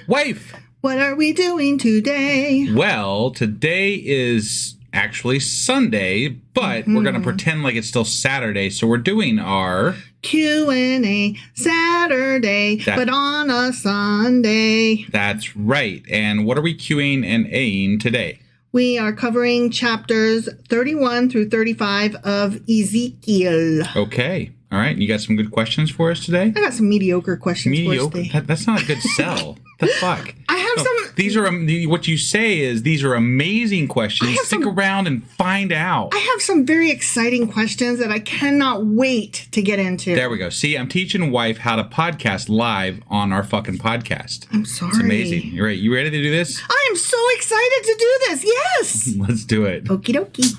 Wife! What are we doing today? Well, today is actually Sunday, but we're going to pretend like it's still Saturday, so we're doing our... Q&A Saturday, but on a Sunday. That's right. And what are we Qing and Aing today? We are covering chapters 31 through 35 of Ezekiel. Okay. All right. You got some good questions for us today? I got some mediocre questions for us today. That's not a good sell. The fuck? I have some... These are... What you say is these are amazing questions. Stick around and find out. I have some very exciting questions that I cannot wait to get into. There we go. See, I'm teaching wife how to podcast live on our fucking podcast. I'm sorry. It's amazing. You're right. You ready to do this? I am so excited to do this. Yes. Let's do it. Okie dokie.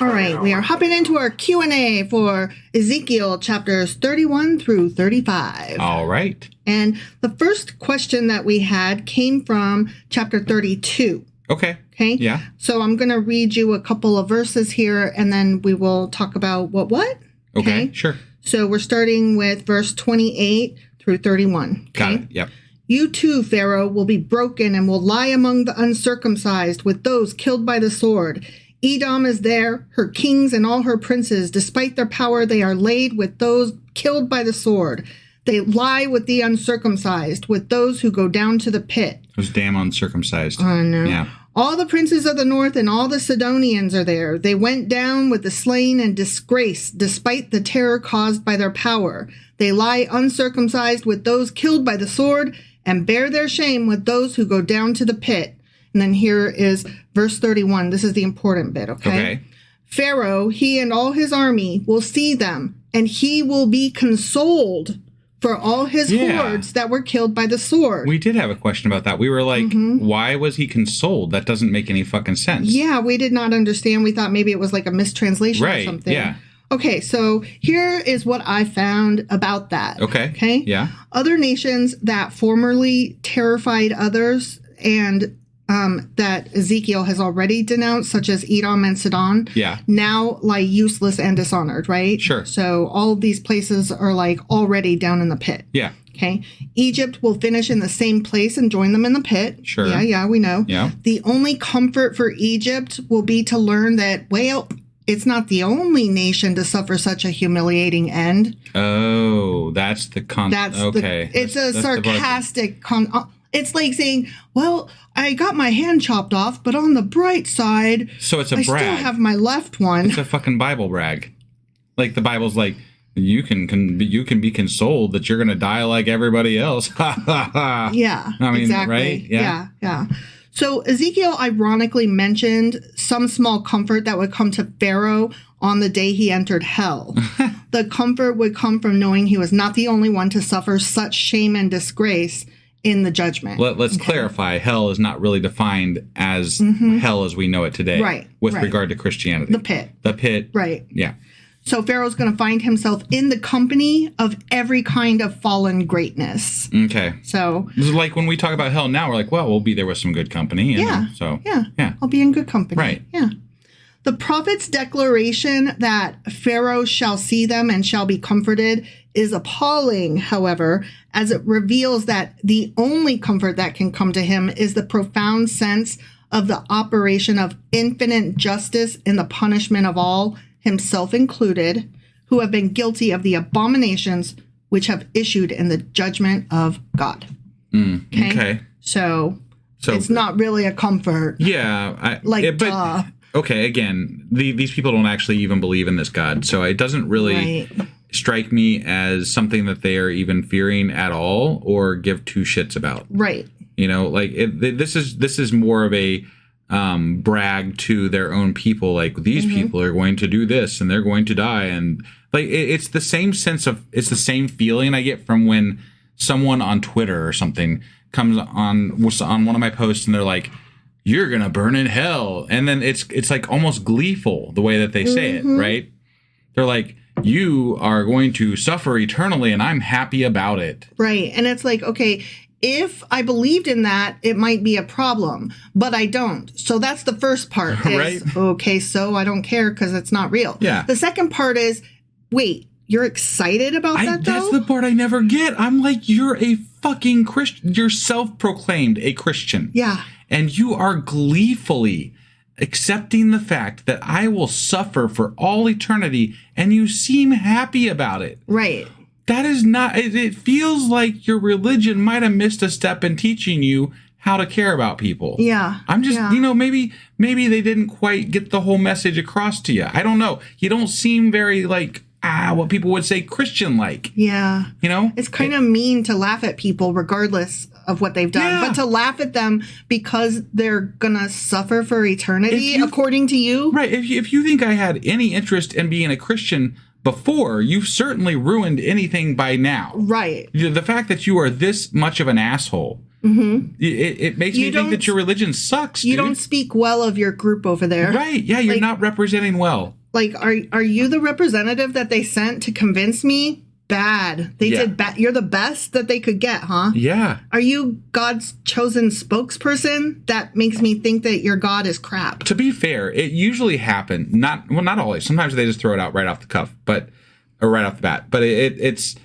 All right, we are hopping into our Q&A for Ezekiel chapters 31 through 35. All right. And the first question that we had came from chapter 32. Okay. Okay? Yeah. So I'm going to read you a couple of verses here, and then we will talk about what? Okay, sure. So we're starting with verse 28 through 31. Okay? Got it. Yep. You too, Pharaoh, will be broken and will lie among the uncircumcised with those killed by the sword. Edom is there, her kings and all her princes. Despite their power, they are laid with those killed by the sword. They lie with the uncircumcised, with those who go down to the pit. Those damn uncircumcised. I know. Yeah. All the princes of the north and all the Sidonians are there. They went down with the slain and disgrace, despite the terror caused by their power. They lie uncircumcised with those killed by the sword, and bear their shame with those who go down to the pit. And then here is verse 31. This is the important bit, okay? Pharaoh, he and all his army will see them, and he will be consoled for all his hordes that were killed by the sword. We did have a question about that. We were like, why was he consoled? That doesn't make any fucking sense. Yeah, we did not understand. We thought maybe it was like a mistranslation or something. Yeah. Okay, so here is what I found about that. Okay. Yeah. Other nations that formerly terrified others and that Ezekiel has already denounced, such as Edom and Sidon, now lie useless and dishonored, right? Sure. So all of these places are like already down in the pit. Yeah. Okay. Egypt will finish in the same place and join them in the pit. Sure. Yeah, we know. Yeah. The only comfort for Egypt will be to learn that, well, it's not the only nation to suffer such a humiliating end. Oh, that's the okay. It's a sarcastic it's like saying, well, I got my hand chopped off, but on the bright side, so it's a brag. I still have my left one. It's a fucking Bible brag. Like the Bible's like, you can be consoled that you're going to die like everybody else. Yeah, I mean, exactly. Right? Yeah. So Ezekiel ironically mentioned some small comfort that would come to Pharaoh on the day he entered hell. The comfort would come from knowing he was not the only one to suffer such shame and disgrace in the judgment. Let's clarify. Hell is not really defined as hell as we know it today. Right. With regard to Christianity. The pit. Right. Yeah. So Pharaoh's going to find himself in the company of every kind of fallen greatness. Okay. So this is like when we talk about hell now, we're like, well, we'll be there with some good company. Yeah. I'll be in good company. Right. Yeah. The prophet's declaration that Pharaoh shall see them and shall be comforted is appalling, however, as it reveals that the only comfort that can come to him is the profound sense of the operation of infinite justice in the punishment of all, himself included, who have been guilty of the abominations which have issued in the judgment of God. Okay. So it's not really a comfort. Yeah. Okay, again, these people don't actually even believe in this God, so it doesn't really strike me as something that they are even fearing at all or give two shits about. Right. You know, like this is more of a brag to their own people. Like these people are going to do this and they're going to die, and like it's the same feeling I get from when someone on Twitter or something comes on one of my posts and they're like, you're going to burn in hell. And then it's like almost gleeful the way that they say it, right? They're like, you are going to suffer eternally and I'm happy about it. Right. And it's like, okay, if I believed in that, it might be a problem, but I don't. So that's the first part. Right. Okay, so I don't care because it's not real. Yeah. The second part is, wait, you're excited about that, though? That's the part I never get. I'm like, you're a fucking Christian. You're self-proclaimed a Christian. Yeah. And you are gleefully accepting the fact that I will suffer for all eternity, and you seem happy about it. Right. That is not, it feels like your religion might have missed a step in teaching you how to care about people. Yeah. I'm just, maybe they didn't quite get the whole message across to you. I don't know. You don't seem very like, what people would say Christian-like. Yeah. You know? It's kind of mean to laugh at people regardless of what they've done. Yeah. But to laugh at them because they're going to suffer for eternity, according to you. Right. If you think I had any interest in being a Christian before, you've certainly ruined anything by now. Right. The fact that you are this much of an asshole, it makes me think that your religion sucks, dude. You don't speak well of your group over there. Right. Yeah, you're not representing well. Like, are you the representative that they sent to convince me? Bad. They did bad. You're the best that they could get, huh? Yeah. Are you God's chosen spokesperson? That makes me think that your God is crap. To be fair, it usually happens. Not always. Sometimes they just throw it out right off the cuff, or right off the bat. But it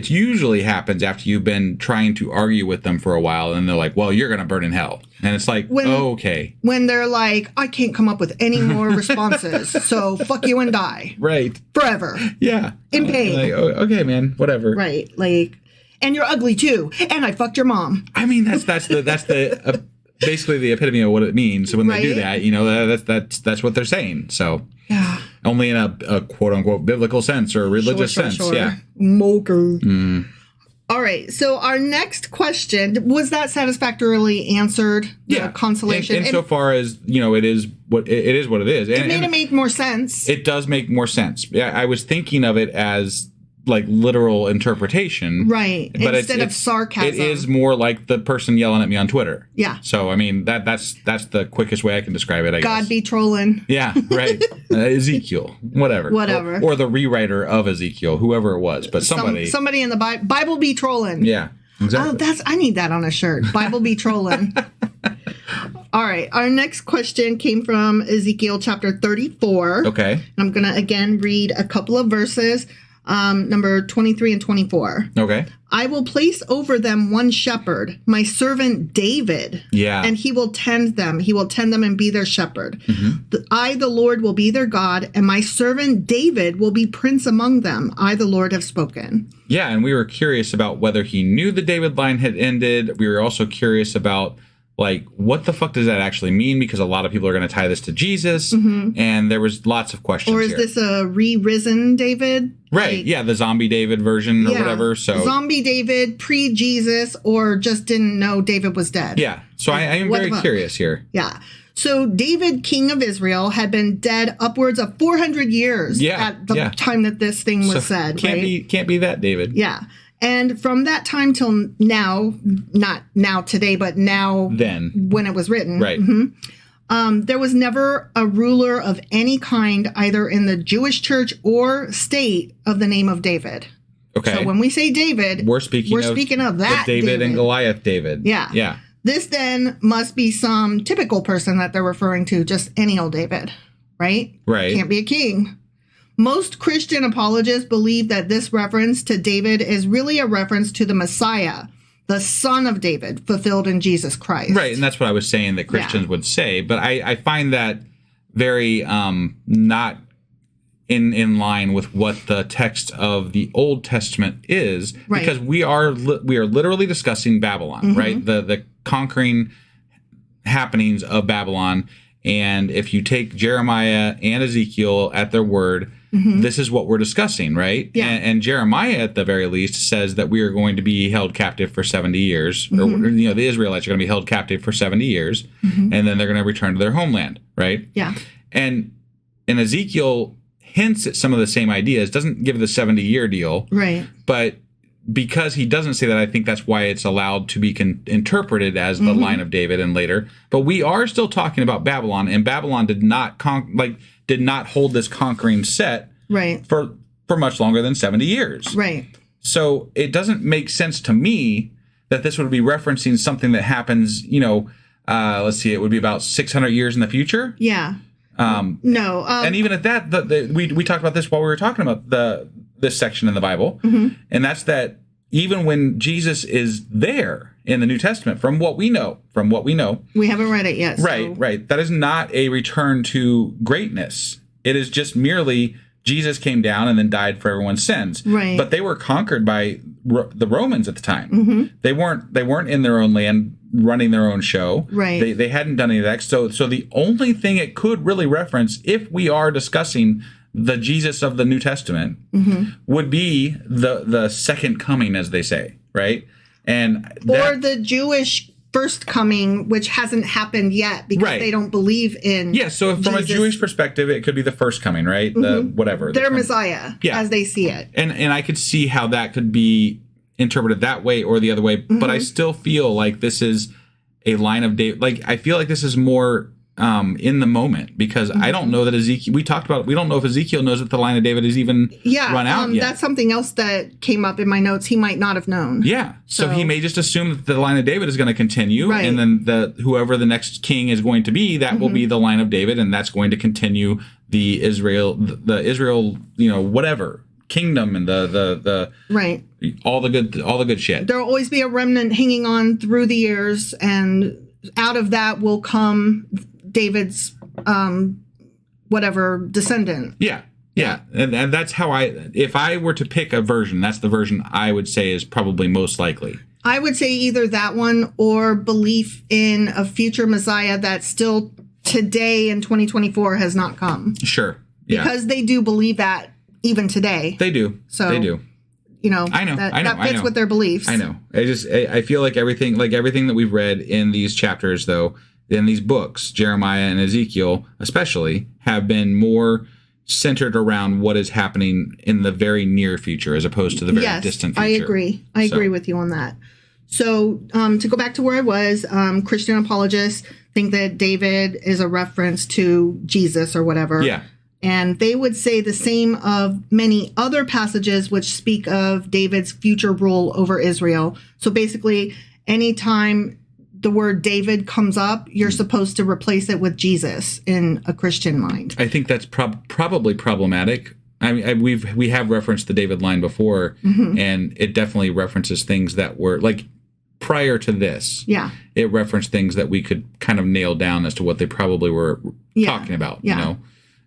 usually happens after you've been trying to argue with them for a while, and they're like, "Well, you're going to burn in hell," and it's like, okay. When they're like, "I can't come up with any more responses, so fuck you and die." Right. Forever. Yeah. In pain. Like, okay, man, whatever. Right. Like, and you're ugly too, and I fucked your mom. I mean, that's the basically the epitome of what it means. So when they do that, that's what they're saying. So. Yeah. Only in a quote-unquote biblical sense or religious sense. Yeah. Moker. All right. So our next question, was that satisfactorily answered? Yeah. Consolation. Insofar as, it is what it is. It made more sense. It does make more sense. Yeah. I was thinking of it as like literal interpretation. Right. But instead of sarcasm. It is more like the person yelling at me on Twitter. Yeah. So, I mean, that's the quickest way I can describe it, I guess. God be trolling. Yeah, right. Ezekiel, whatever. Or the rewriter of Ezekiel, whoever it was, but somebody. Somebody in the Bible be trolling. Yeah, exactly. I need that on a shirt. Bible be trolling. All right. Our next question came from Ezekiel chapter 34. Okay. I'm going to again read a couple of verses. Number 23 and 24. Okay. I will place over them one shepherd, my servant David. Yeah. And he will tend them. He will tend them and be their shepherd. Mm-hmm. I, the Lord, will be their God, and my servant David will be prince among them. I, the Lord, have spoken. Yeah, and we were curious about whether he knew the David line had ended. We were also curious about, like, what the fuck does that actually mean? Because a lot of people are going to tie this to Jesus, and there was lots of questions Or is here. this a re-risen David? Right, yeah, the zombie David version or whatever. So zombie David, pre-Jesus, or just didn't know David was dead. Yeah, so I am very curious here. Yeah. So David, king of Israel, had been dead upwards of 400 years at the time that this thing was said. Can't be that David. Yeah. And from that time till now, not now today, but now then when it was written, right? There was never a ruler of any kind, either in the Jewish church or state, of the name of David. Okay. So when we say David, we're speaking of that David and Goliath David. Yeah. Yeah. This then must be some typical person that they're referring to, just any old David, right? Right. Can't be a king. Most Christian apologists believe that this reference to David is really a reference to the Messiah, the son of David, fulfilled in Jesus Christ. Right, and that's what I was saying that Christians would say. But I find that very not in line with what the text of the Old Testament is, because we are literally discussing Babylon, right? The conquering happenings of Babylon. And if you take Jeremiah and Ezekiel at their word, this is what we're discussing, right? Yeah. And Jeremiah, at the very least, says that we are going to be held captive for 70 years. Or, the Israelites are going to be held captive for 70 years. And then they're going to return to their homeland, right? Yeah. And Ezekiel hints at some of the same ideas, doesn't give the 70-year deal. Right. But because he doesn't say that, I think that's why it's allowed to be interpreted as the line of David and later. But we are still talking about Babylon, and Babylon did not hold this conquering set for much longer than 70 years. Right. So it doesn't make sense to me that this would be referencing something that happens, let's see, it would be about 600 years in the future. Yeah. No. And even at that, we talked about this while we were talking about this section in the Bible, and that's that even when Jesus is there in the New Testament, from what we know, we haven't read it yet. Right. That is not a return to greatness. It is just merely Jesus came down and then died for everyone's sins. Right. But they were conquered by the Romans at the time. They weren't in their own land running their own show. Right. They hadn't done any of that. So the only thing it could really reference, if we are discussing the Jesus of the New Testament, would be the second coming, as they say, right? Or the Jewish first coming, which hasn't happened yet because they don't believe in so from Jesus. a Jewish perspective, it could be the first coming, right? Their Messiah, as they see it. And I could see how that could be interpreted that way or the other way, but I still feel like this is a line of David. Like, I feel like this is more in the moment, because I don't know that Ezekiel, we don't know if Ezekiel knows that the line of David is even run out yet. That's something else that came up in my notes. He might not have known. Yeah. So he may just assume that the line of David is going to continue, and then whoever the next king is going to be, that will be the line of David, and that's going to continue the Israel, whatever kingdom and the all the good shit. There'll always be a remnant hanging on through the years, and out of that will come David's descendant. Yeah. And that's how if I were to pick a version, that's the version I would say is probably most likely. I would say either that one or belief in a future Messiah that still today in 2024 has not come. Sure. Yeah. Because they do believe that even today. They do. So they do. I know. That fits with their beliefs. I know. I feel like everything that we've read in these chapters, though, in these books, Jeremiah and Ezekiel especially, have been more centered around what is happening in the very near future as opposed to the very distant future. I agree. I agree with you on that. So to go back to where I was, Christian apologists think that David is a reference to Jesus or whatever. Yeah. And they would say the same of many other passages which speak of David's future rule over Israel. So basically, anytime the word David comes up, you're supposed to replace it with Jesus in a Christian mind. I think that's probably problematic. I mean, we have referenced the David line before, and it definitely references things that were like prior to this. Yeah, it referenced things that we could kind of nail down as to what they probably were talking about. Yeah. You know.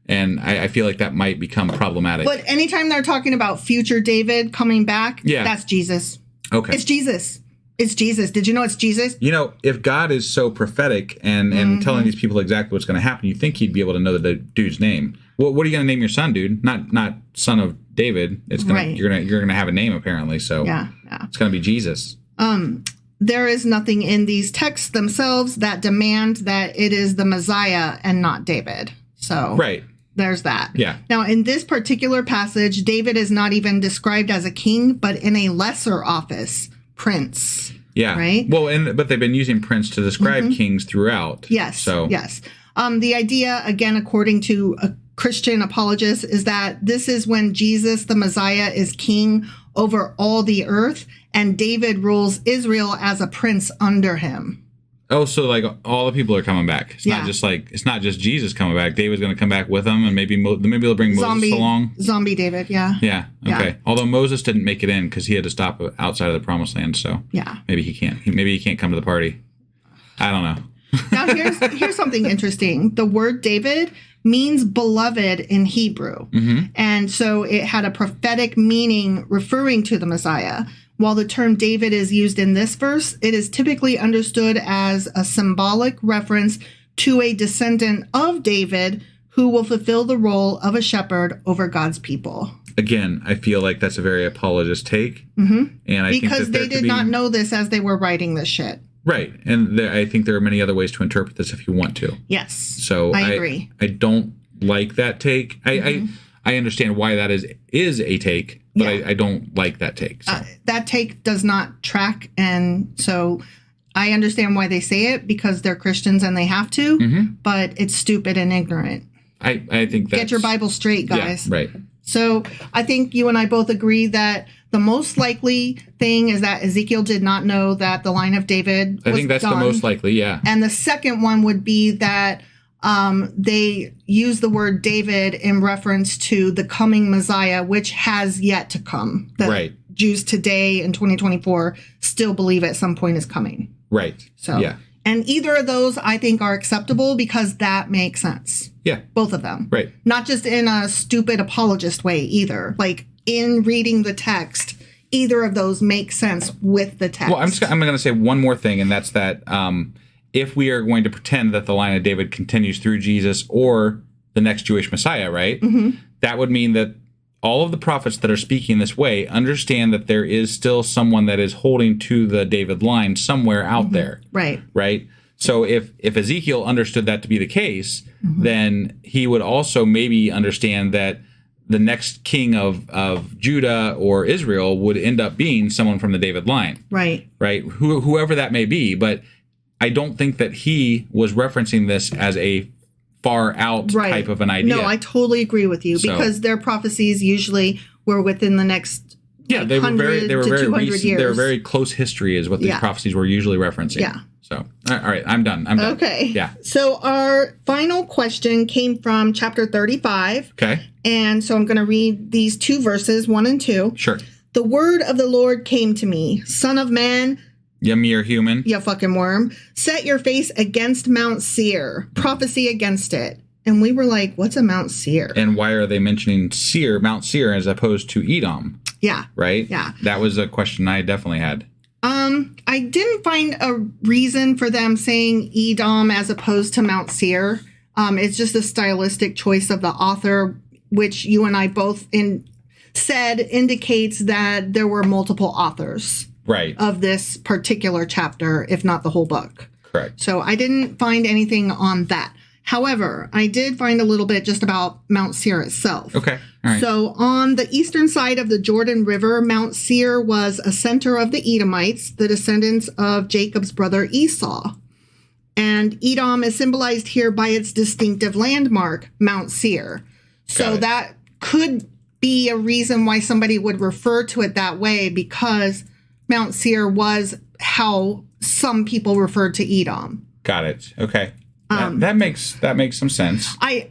And I feel like that might become problematic. But anytime they're talking about future David coming back, that's Jesus. Okay. It's Jesus. It's Jesus. Did you know it's Jesus? If God is so prophetic and telling these people exactly what's going to happen, you think he'd be able to know the dude's name. What are you going to name your son, dude? Not son of David. It's you're gonna have a name apparently. So it's going to be Jesus. There is nothing in these texts themselves that demand that it is the Messiah and not David. So there's that. Yeah. Now, in this particular passage, David is not even described as a king, but in a lesser office, prince. Yeah. Right? Well, but they've been using prince to describe kings throughout. Yes. So. Yes. The idea, again, according to a Christian apologist, is that this is when Jesus, the Messiah, is king over all the earth, and David rules Israel as a prince under him. Oh, so like all the people are coming back. It's not just Jesus coming back. David's going to come back with them, and maybe they'll bring Moses along. Zombie David, yeah. Yeah. Okay. Yeah. Although Moses didn't make it in because he had to stop outside of the Promised Land, so maybe he can't. Maybe he can't come to the party. I don't know. Now here's something interesting. The word David means beloved in Hebrew, and so it had a prophetic meaning referring to the Messiah. While the term David is used in this verse, it is typically understood as a symbolic reference to a descendant of David who will fulfill the role of a shepherd over God's people. Again, I feel like that's a very apologist take. And I because think they did not know this as they were writing this shit. Right. And I think there are many other ways to interpret this if you want to. Yes. So I agree. I don't like that take. I understand why that is a take, but I don't like that take. So. That take does not track, and so I understand why they say it because they're Christians and they have to, but it's stupid and ignorant. I think that's... Get your Bible straight, guys. Yeah, right. So I think you and I both agree that the most likely thing is that Ezekiel did not know that the line of David was I think that's done. the most likely, yeah. And the second one would be that they use the word David in reference to the coming Messiah, which has yet to come. The Jews today in 2024 still believe at some point is coming. Right. So, yeah. And either of those I think are acceptable because that makes sense. Yeah. Both of them. Right. Not just in a stupid apologist way either. Like in reading the text, either of those make sense with the text. Well, I'm going to say one more thing, and that's that if we are going to pretend that the line of David continues through Jesus or the next Jewish Messiah, right, that would mean that all of the prophets that are speaking this way understand that there is still someone that is holding to the David line somewhere out there. Right. Right. So if Ezekiel understood that to be the case, then he would also maybe understand that the next king of Judah or Israel would end up being someone from the David line. Right. Right. Whoever that may be. But I don't think that he was referencing this as a far out type of an idea. No, I totally agree with you because their prophecies usually were within the next they were very recent. Years. They were very close history is what these prophecies were usually referencing. Yeah. So, all right, I'm done. Okay. Yeah. So our final question came from chapter 35. Okay. And so I'm going to read these 2 verses, 1 and 2. Sure. The word of the Lord came to me, Son of man, you mere human. You fucking worm. Set your face against Mount Seir. Prophecy against it. And we were like, what's a Mount Seir? And why are they mentioning Mount Seir, as opposed to Edom? Yeah. Right? Yeah. That was a question I definitely had. I didn't find a reason for them saying Edom as opposed to Mount Seir. It's just a stylistic choice of the author, which you and I both said indicates that there were multiple authors. Right. Of this particular chapter, if not the whole book. Correct. So I didn't find anything on that. However, I did find a little bit just about Mount Seir itself. Okay. All right. So on the eastern side of the Jordan River, Mount Seir was a center of the Edomites, the descendants of Jacob's brother Esau. And Edom is symbolized here by its distinctive landmark, Mount Seir. So that could be a reason why somebody would refer to it that way, because Mount Seir was how some people referred to Edom. Got it. Okay. That makes some sense. I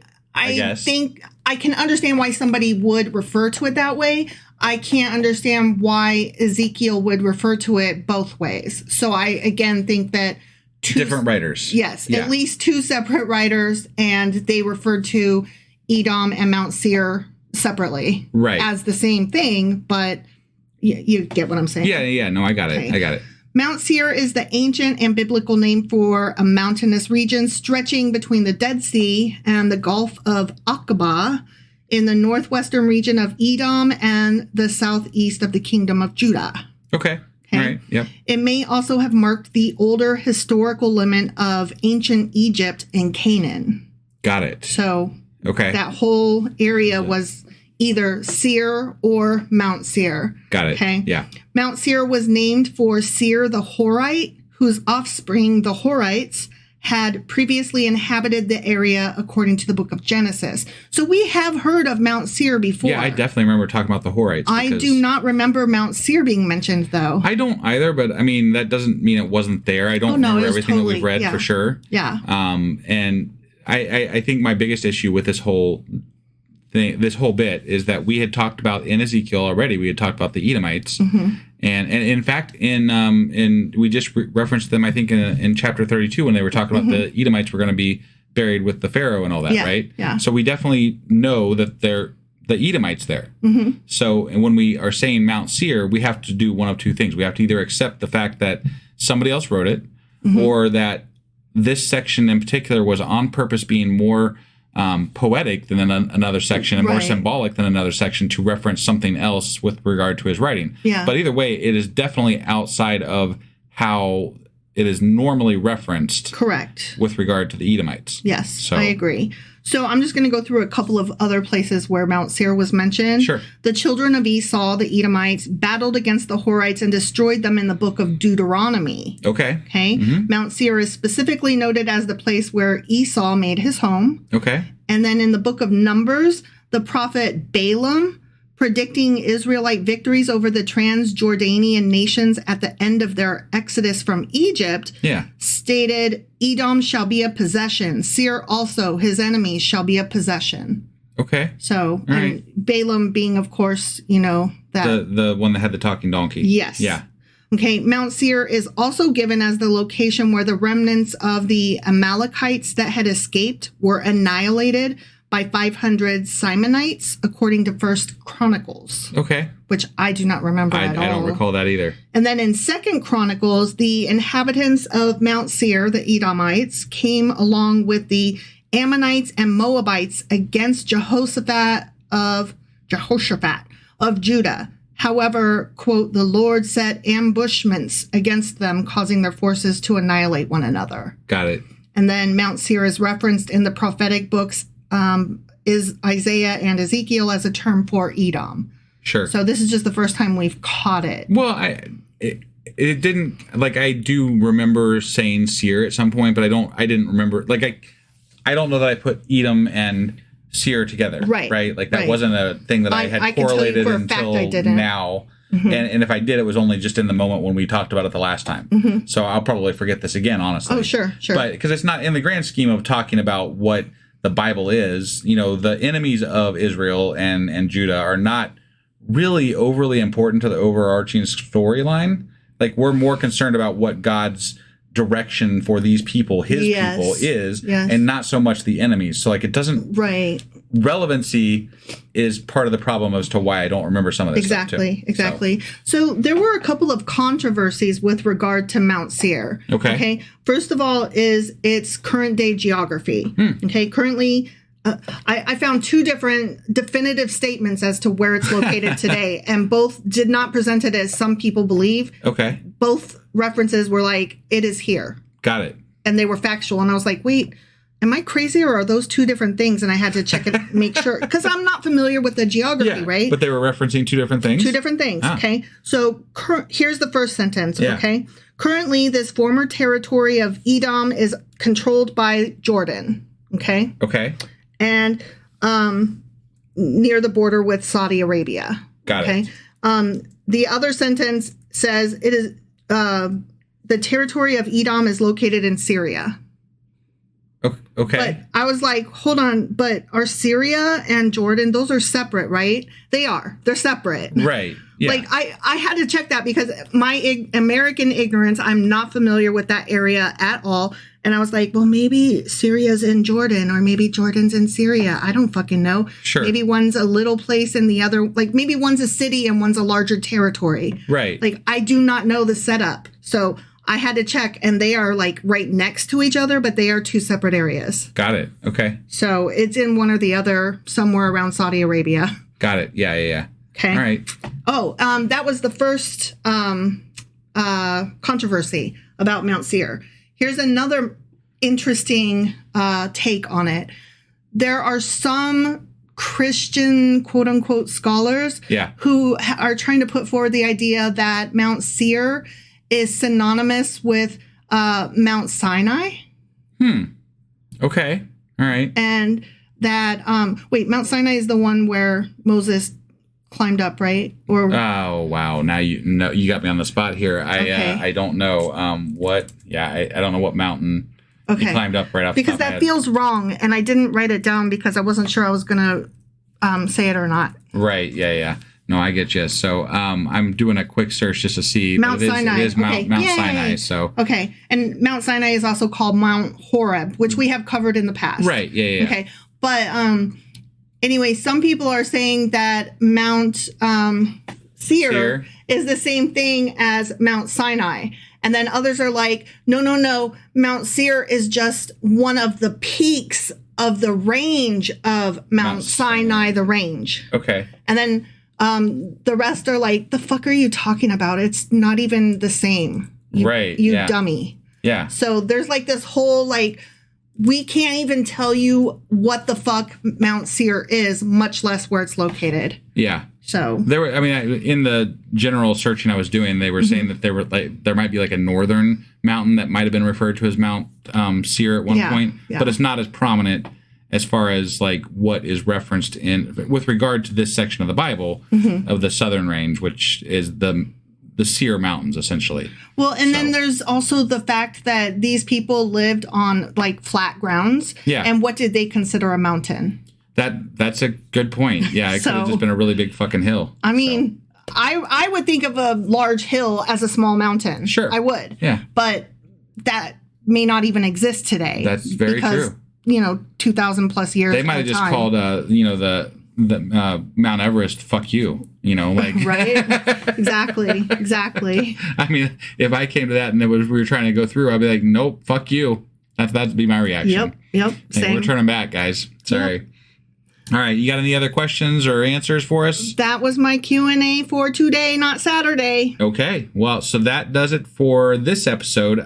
think I can understand why somebody would refer to it that way. I can't understand why Ezekiel would refer to it both ways. So I, again, think that different writers. Yes, at least 2 separate writers, and they referred to Edom and Mount Seir separately as the same thing, but you get what I'm saying. Yeah. No, I got it. I got it. Mount Seir is the ancient and biblical name for a mountainous region stretching between the Dead Sea and the Gulf of Aqaba in the northwestern region of Edom and the southeast of the Kingdom of Judah. Okay. All right. Yep. It may also have marked the older historical limit of ancient Egypt and Canaan. Got it. So that whole area was either Seir or Mount Seir. Got it. Okay. Yeah. Mount Seir was named for Seir the Horite, whose offspring, the Horites, had previously inhabited the area according to the book of Genesis. So we have heard of Mount Seir before. Yeah, I definitely remember talking about the Horites. I do not remember Mount Seir being mentioned, though. I don't either, but I mean, that doesn't mean it wasn't there. I don't remember everything that we've read for sure. Yeah. And I think my biggest issue with this whole thing, this whole bit, is that we had talked about in Ezekiel already. We had talked about the Edomites, and in fact, in we just referenced them. I think in chapter 32 when they were talking about the Edomites were going to be buried with the Pharaoh and all that, right? Yeah. So we definitely know that they're the Edomites there. So, and when we are saying Mount Seir, we have to do one of two things. We have to either accept the fact that somebody else wrote it, or that this section in particular was on purpose being more poetic than another section and more symbolic than another section to reference something else with regard to his writing. Yeah. But either way, it is definitely outside of how it is normally referenced. Correct. With regard to the Edomites. Yes, so, I agree. So I'm just going to go through a couple of other places where Mount Seir was mentioned. Sure. The children of Esau, the Edomites, battled against the Horites and destroyed them in the book of Deuteronomy. Okay. Mount Seir is specifically noted as the place where Esau made his home. Okay. And then in the book of Numbers, the prophet Balaam predicting Israelite victories over the Transjordanian nations at the end of their exodus from Egypt, stated, Edom shall be a possession. Seir also, his enemies, shall be a possession. Okay. So, and Balaam being, of course, that... The one that had the talking donkey. Yes. Yeah. Okay, Mount Seir is also given as the location where the remnants of the Amalekites that had escaped were annihilated by 500 Simonites, according to First Chronicles. Okay. Which I do not remember at all. I don't recall that either. And then in Second Chronicles, the inhabitants of Mount Seir, the Edomites, came along with the Ammonites and Moabites against Jehoshaphat of Judah. However, quote, the Lord set ambushments against them, causing their forces to annihilate one another. Got it. And then Mount Seir is referenced in the prophetic books, is Isaiah and Ezekiel as a term for Edom. Sure. So this is just the first time we've caught it. Well, it didn't, like, I do remember saying Seir at some point, but I didn't remember, like, I don't know that I put Edom and Seir together. Right. Like, that wasn't a thing that I had correlated until now. Mm-hmm. And if I did, it was only just in the moment when we talked about it the last time. Mm-hmm. So I'll probably forget this again, honestly. Oh, sure. But because it's not in the grand scheme of talking about what the Bible is, the enemies of Israel and Judah are not really overly important to the overarching storyline. Like, we're more concerned about what God's direction for these people, his people, is, and not so much the enemies. So, like, it doesn't... Right. Relevancy is part of the problem as to why I don't remember some of this stuff, too. Exactly. So there were a couple of controversies with regard to Mount Seir. Okay. First of all is its current day geography. Okay. Currently, I found two different definitive statements as to where it's located today, and both did not present it as some people believe. Okay. Both references were like, it is here. Got it. And they were factual. And I was like, wait, am I crazy, or are those two different things? And I had to check it, make sure, because I'm not familiar with the geography, right? But they were referencing two different things? Two different things, okay? So here's the first sentence, okay? Currently, this former territory of Edom is controlled by Jordan, okay? Okay. And near the border with Saudi Arabia. Got it. The other sentence says it is the territory of Edom is located in Syria. Okay. But I was like, hold on, but are Syria and Jordan, those are separate, right? They are. They're separate. Right. Yeah. Like, I had to check that because my American ignorance, I'm not familiar with that area at all. And I was like, well, maybe Syria's in Jordan, or maybe Jordan's in Syria. I don't fucking know. Sure. Maybe one's a little place and the other, like, maybe one's a city and one's a larger territory. Right. Like, I do not know the setup. So I had to check, and they are like right next to each other, but they are two separate areas. Got it. Okay. So it's in one or the other, somewhere around Saudi Arabia. Got it. Yeah. Okay. All right. Oh, that was the first controversy about Mount Seir. Here's another interesting take on it. There are some Christian, quote unquote, scholars who are trying to put forward the idea that Mount Seir is synonymous with Mount Sinai. Okay. All right. And that, Mount Sinai is the one where Moses climbed up, right? Or oh, wow. Now you got me on the spot here. I don't know what. Yeah, I don't know what mountain he climbed up right off. Because the top that feels wrong, and I didn't write it down because I wasn't sure I was going to say it or not. Right. Yeah. No, I get you. So I'm doing a quick search just to see. Mount Sinai. It is Mount Sinai. So okay, and Mount Sinai is also called Mount Horeb, which we have covered in the past. Right. Yeah. Okay, but anyway, some people are saying that Mount Seir is the same thing as Mount Sinai. And then others are like, no, Mount Seir is just one of the peaks of the range of Mount Sinai, the range. Okay. And then the rest are like, the fuck are you talking about? It's not even the same. You dummy. Yeah. So there's like this whole like, we can't even tell you what the fuck Mount Seir is, much less where it's located. Yeah. So there were, in the general searching I was doing, they were saying that there might be like a northern mountain that might have been referred to as Mount Seir at one point, but it's not as prominent as far as like what is referenced in with regard to this section of the Bible of the Southern Range, which is the Seir Mountains, essentially. Well, and then there's also the fact that these people lived on like flat grounds. Yeah. And what did they consider a mountain? That's a good point. Yeah, it could have just been a really big fucking hill. I mean, I would think of a large hill as a small mountain. Sure. I would. Yeah. But that may not even exist today. That's very true. 2,000 plus years. They might have just called, the Mount Everest, fuck you, like. Right. Exactly. I mean, if I came to that and we were trying to go through, I'd be like, nope, fuck you. That'd be my reaction. Yep. Same. We're turning back, guys. Sorry. Yep. All right. You got any other questions or answers for us? That was my Q&A for today, not Saturday. Okay. Well, so that does it for this episode.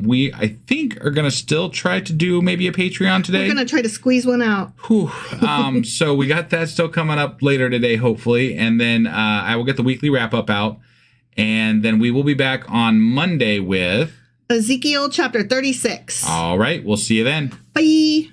We, I think, are going to still try to do maybe a Patreon today. We're going to try to squeeze one out. Whew. So we got that still coming up later today, hopefully. And then I will get the weekly wrap-up out. And then we will be back on Monday with Ezekiel chapter 36. All right. We'll see you then. Bye.